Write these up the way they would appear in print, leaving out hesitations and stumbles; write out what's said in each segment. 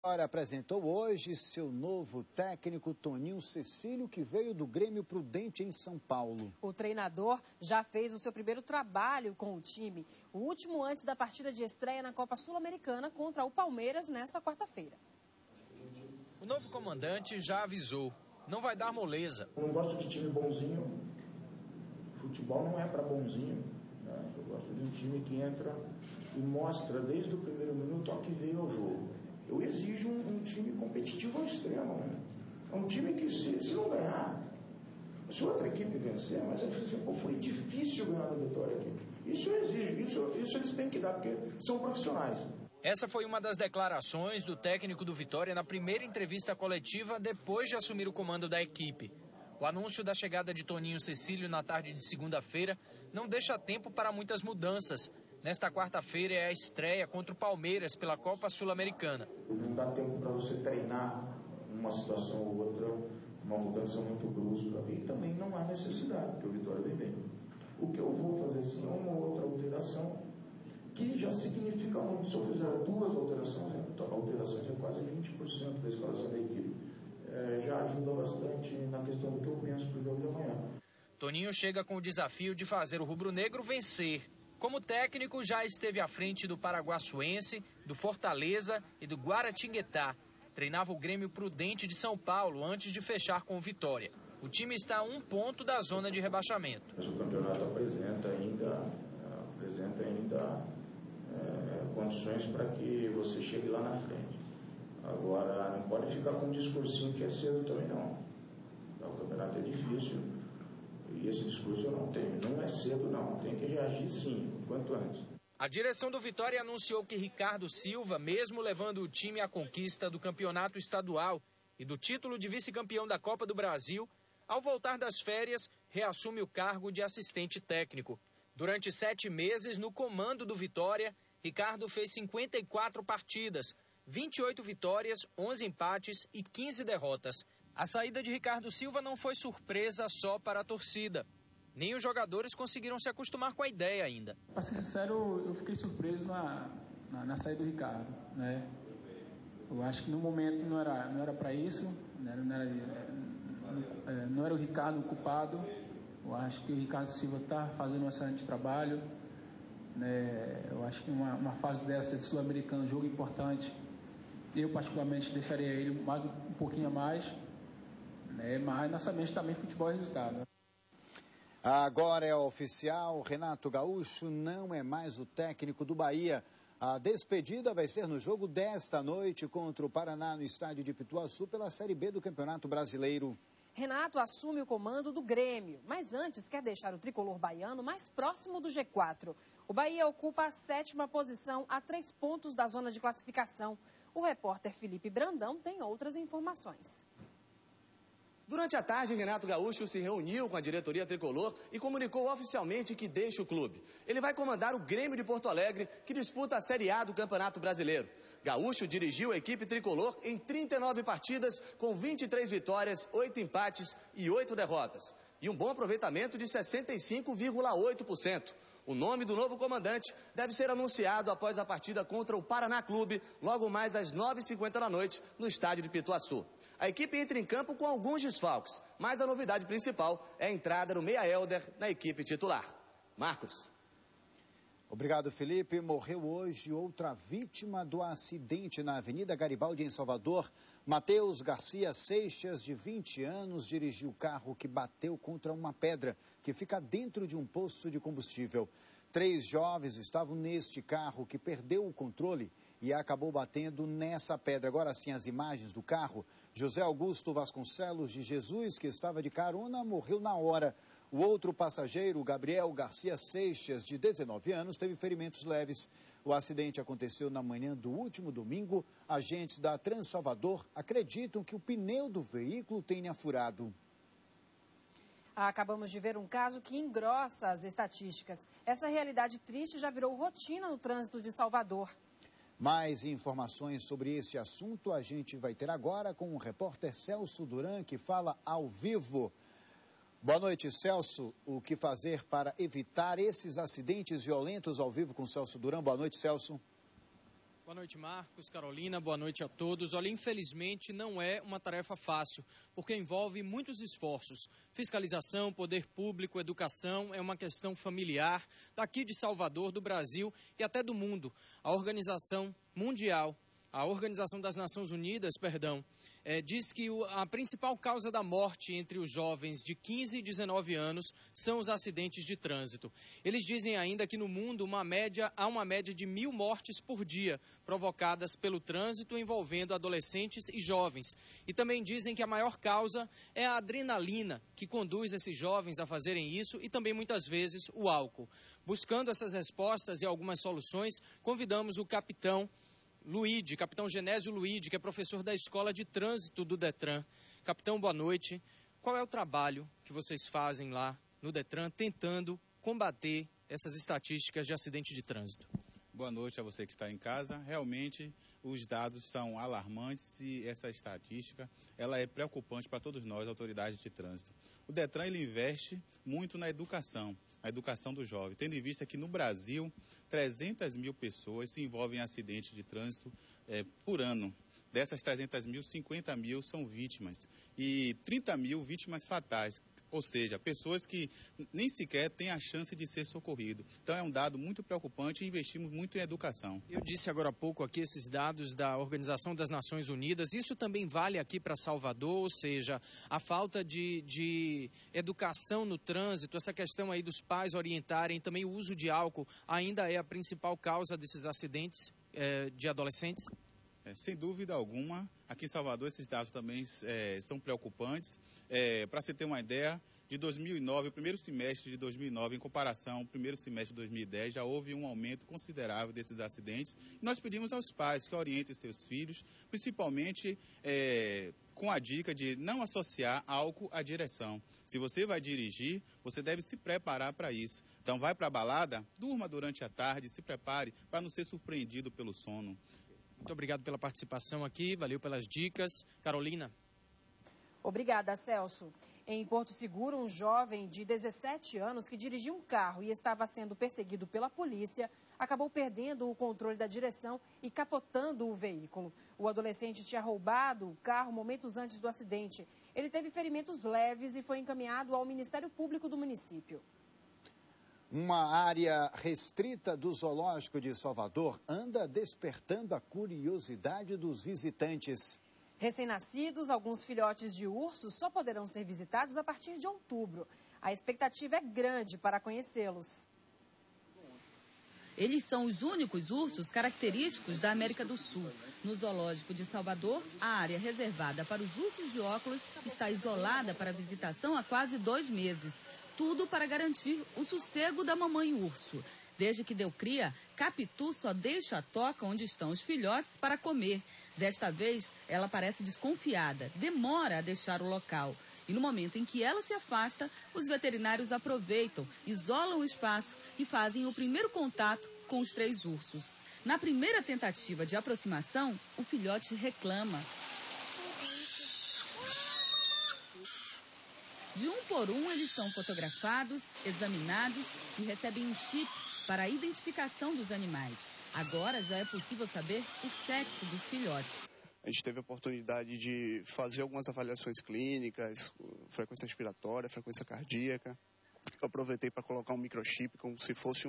Vitória apresentou hoje seu novo técnico, Toninho Cecílio, que veio do Grêmio Prudente em São Paulo. O treinador já fez o seu primeiro trabalho com o time, o último antes da partida de estreia na Copa Sul-Americana contra o Palmeiras nesta quarta-feira. O novo comandante já avisou, não vai dar moleza. Eu não gosto de time bonzinho, futebol não é para bonzinho, né? Eu gosto de um time que entra e mostra desde o primeiro minuto ao que veio ao jogo. Eu exijo um time competitivo ao extremo, né? É um time que se não ganhar, se outra equipe vencer, mas foi difícil ganhar a Vitória aqui. Isso eu exijo, isso eles têm que dar, porque são profissionais. Essa foi uma das declarações do técnico do Vitória na primeira entrevista coletiva depois de assumir o comando da equipe. O anúncio da chegada de Toninho Cecílio na tarde de segunda-feira não deixa tempo para muitas mudanças. Nesta quarta-feira é a estreia contra o Palmeiras pela Copa Sul-Americana. Não dá tempo para você treinar uma situação ou outra, uma mudança muito brusca. E também não há necessidade, porque o Vitória vem bem. O que eu vou fazer sim é uma outra alteração, que já significa muito. Se eu fizer duas alterações é quase 20% da escalação da equipe. Já ajuda bastante na questão do que eu penso para o jogo de amanhã. Toninho chega com o desafio de fazer o rubro-negro vencer. Como técnico, já esteve à frente do Paraguaçuense, do Fortaleza e do Guaratinguetá. Treinava o Grêmio Prudente de São Paulo antes de fechar com o Vitória. O time está a 1 ponto da zona de rebaixamento. Mas o campeonato apresenta ainda condições para que você chegue lá na frente. Agora, não pode ficar com um discursinho que é cedo também, não. O campeonato é difícil. E esse discurso eu não tenho. Não é cedo, não. Tem que reagir sim, quanto antes. A direção do Vitória anunciou que Ricardo Silva, mesmo levando o time à conquista do campeonato estadual e do título de vice-campeão da Copa do Brasil, ao voltar das férias, reassume o cargo de assistente técnico. Durante 7 meses no comando do Vitória, Ricardo fez 54 partidas, 28 vitórias, 11 empates e 15 derrotas. A saída de Ricardo Silva não foi surpresa só para a torcida. Nem os jogadores conseguiram se acostumar com a ideia ainda. Para ser sincero, eu fiquei surpreso na saída do Ricardo, né? Eu acho que no momento não era para isso, não era o Ricardo o culpado. Eu acho que o Ricardo Silva está fazendo um excelente trabalho, né? Eu acho que uma fase dessa de Sul-Americano, um jogo importante, eu particularmente deixaria ele um pouquinho a mais. Mas nossa mente também futebol é resultado. Agora é oficial, Renato Gaúcho não é mais o técnico do Bahia. A despedida vai ser no jogo desta noite contra o Paraná no estádio de Pituaçu pela Série B do Campeonato Brasileiro. Renato assume o comando do Grêmio, mas antes quer deixar o tricolor baiano mais próximo do G4. O Bahia ocupa a 7ª posição a 3 pontos da zona de classificação. O repórter Felipe Brandão tem outras informações. Durante a tarde, Renato Gaúcho se reuniu com a diretoria tricolor e comunicou oficialmente que deixa o clube. Ele vai comandar o Grêmio de Porto Alegre, que disputa a Série A do Campeonato Brasileiro. Gaúcho dirigiu a equipe tricolor em 39 partidas, com 23 vitórias, 8 empates e 8 derrotas. E um bom aproveitamento de 65,8%. O nome do novo comandante deve ser anunciado após a partida contra o Paraná Clube, logo mais às 9h50 da noite, no estádio de Pituaçu. A equipe entra em campo com alguns desfalques, mas a novidade principal é a entrada do meia Helder na equipe titular. Marcos. Obrigado, Felipe. Morreu hoje outra vítima do acidente na Avenida Garibaldi, em Salvador. Matheus Garcia Seixas, de 20 anos, dirigiu o carro que bateu contra uma pedra que fica dentro de um poço de combustível. 3 jovens estavam neste carro que perdeu o controle e acabou batendo nessa pedra. Agora sim, as imagens do carro. José Augusto Vasconcelos de Jesus, que estava de carona, morreu na hora. O outro passageiro, Gabriel Garcia Seixas, de 19 anos, teve ferimentos leves. O acidente aconteceu na manhã do último domingo. Agentes da Transalvador acreditam que o pneu do veículo tenha furado. Acabamos de ver um caso que engrossa as estatísticas. Essa realidade triste já virou rotina no trânsito de Salvador. Mais informações sobre esse assunto a gente vai ter agora com o repórter Celso Duran, que fala ao vivo. Boa noite, Celso. O que fazer para evitar esses acidentes violentos ao vivo com Celso Duran? Boa noite, Celso. Boa noite, Marcos, Carolina, boa noite a todos. Olha, infelizmente não é uma tarefa fácil, porque envolve muitos esforços. Fiscalização, poder público, educação, é uma questão familiar, daqui de Salvador, do Brasil e até do mundo. A Organização Mundial, a Organização das Nações Unidas, diz que a principal causa da morte entre os jovens de 15 e 19 anos são os acidentes de trânsito. Eles dizem ainda que no mundo há uma média de 1.000 mortes por dia provocadas pelo trânsito envolvendo adolescentes e jovens. E também dizem que a maior causa é a adrenalina que conduz esses jovens a fazerem isso e também muitas vezes o álcool. Buscando essas respostas e algumas soluções, convidamos o capitão Genésio Luide, que é professor da Escola de Trânsito do Detran. Capitão, boa noite. Qual é o trabalho que vocês fazem lá no Detran tentando combater essas estatísticas de acidente de trânsito? Boa noite a você que está em casa. Realmente, os dados são alarmantes e essa estatística ela é preocupante para todos nós, autoridades de trânsito. O Detran ele investe muito na educação do jovem, tendo em vista que no Brasil 300 mil pessoas se envolvem em acidentes de trânsito por ano. Dessas 300 mil, 50 mil são vítimas e 30 mil vítimas fatais, ou seja, pessoas que nem sequer têm a chance de ser socorrido. Então é um dado muito preocupante e investimos muito em educação. Eu disse agora há pouco aqui esses dados da Organização das Nações Unidas, isso também vale aqui para Salvador, ou seja, a falta de educação no trânsito, essa questão aí dos pais orientarem, também o uso de álcool ainda é a principal causa desses acidentes de adolescentes? Sem dúvida alguma, aqui em Salvador esses dados também são preocupantes. Para você ter uma ideia, de 2009, o primeiro semestre de 2009, em comparação ao primeiro semestre de 2010, já houve um aumento considerável desses acidentes. E nós pedimos aos pais que orientem seus filhos, principalmente com a dica de não associar álcool à direção. Se você vai dirigir, você deve se preparar para isso. Então vai para a balada, durma durante a tarde, se prepare para não ser surpreendido pelo sono. Muito obrigado pela participação aqui, valeu pelas dicas. Carolina. Obrigada, Celso. Em Porto Seguro, um jovem de 17 anos que dirigia um carro e estava sendo perseguido pela polícia acabou perdendo o controle da direção e capotando o veículo. O adolescente tinha roubado o carro momentos antes do acidente. Ele teve ferimentos leves e foi encaminhado ao Ministério Público do município. Uma área restrita do Zoológico de Salvador anda despertando a curiosidade dos visitantes. Recém-nascidos, alguns filhotes de ursos só poderão ser visitados a partir de outubro. A expectativa é grande para conhecê-los. Eles são os únicos ursos característicos da América do Sul. No Zoológico de Salvador, a área reservada para os ursos de óculos está isolada para visitação há quase 2 meses. Tudo para garantir o sossego da mamãe urso. Desde que deu cria, Capitu só deixa a toca onde estão os filhotes para comer. Desta vez, ela parece desconfiada, demora a deixar o local. E no momento em que ela se afasta, os veterinários aproveitam, isolam o espaço e fazem o primeiro contato com os 3 ursos. Na primeira tentativa de aproximação, o filhote reclama. De um por um, eles são fotografados, examinados e recebem um chip para a identificação dos animais. Agora já é possível saber o sexo dos filhotes. A gente teve a oportunidade de fazer algumas avaliações clínicas, frequência respiratória, frequência cardíaca. Eu aproveitei para colocar um microchip como se fosse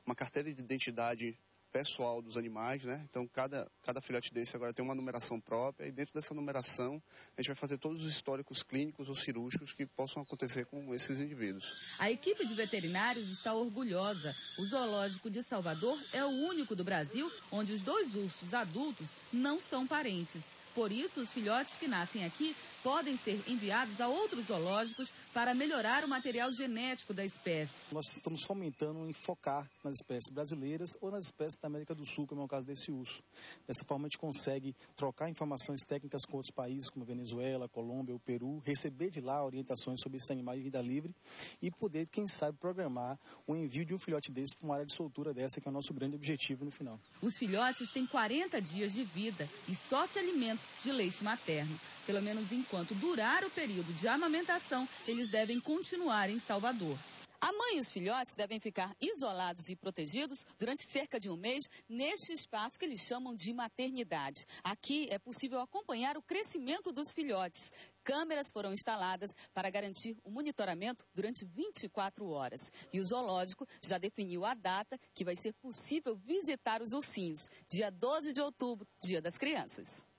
uma carteira de identidade pessoal dos animais, né? Então, cada filhote desse agora tem uma numeração própria e dentro dessa numeração a gente vai fazer todos os históricos clínicos ou cirúrgicos que possam acontecer com esses indivíduos. A equipe de veterinários está orgulhosa. O Zoológico de Salvador é o único do Brasil onde os 2 ursos adultos não são parentes. Por isso, os filhotes que nascem aqui podem ser enviados a outros zoológicos para melhorar o material genético da espécie. Nós estamos fomentando em focar nas espécies brasileiras ou nas espécies da América do Sul, como é o caso desse urso. Dessa forma, a gente consegue trocar informações técnicas com outros países, como a Venezuela, a Colômbia, o Peru, receber de lá orientações sobre esses animais de vida livre e poder, quem sabe, programar o envio de um filhote desse para uma área de soltura dessa, que é o nosso grande objetivo no final. Os filhotes têm 40 dias de vida e só se alimentam de leite materno. Pelo menos enquanto durar o período de amamentação, eles devem continuar em Salvador. A mãe e os filhotes devem ficar isolados e protegidos durante cerca de um mês neste espaço que eles chamam de maternidade. Aqui é possível acompanhar o crescimento dos filhotes. Câmeras foram instaladas para garantir o monitoramento durante 24 horas. E o zoológico já definiu a data que vai ser possível visitar os ursinhos, dia 12 de outubro, Dia das Crianças.